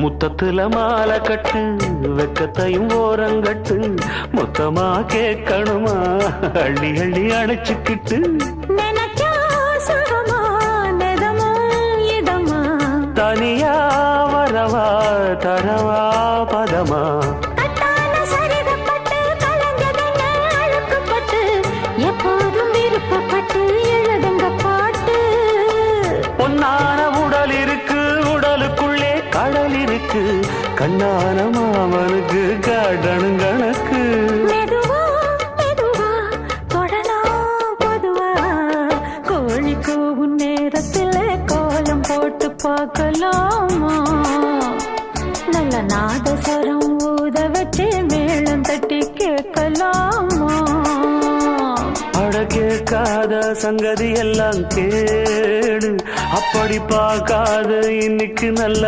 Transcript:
முத்தத்துல மாலை கட்டு வெக்கத்தையும் ஓரங்கட்டு மொத்தமா கேட்கணுமா அள்ளி அள்ளி அணைச்சுக்கிட்டு தனியா வரவா தரவா பதமா எப்போதும் விருப்பப்பட்டு எழுதுங்க பாட்டு பொன்னான உடல் இருக்கு உடலுக்குள்ளே கடல் இருக்கு கண்ணான மாமனுக்கு காடணும் கணக்கு மெதுவா மெதுவா தொடலாம் பொதுவா கோழி கூவும் நேரத்தில் கோலம் போட்டு பார்க்கலாமா நல்ல நாதஸ்வரம் ஊத வச்சு மேளம் தட்டி கேட்கலாமா அட கேட்காத சங்கதி எல்லாம் கேடு அப்படி பார்க்காத இன்னைக்கு நல்ல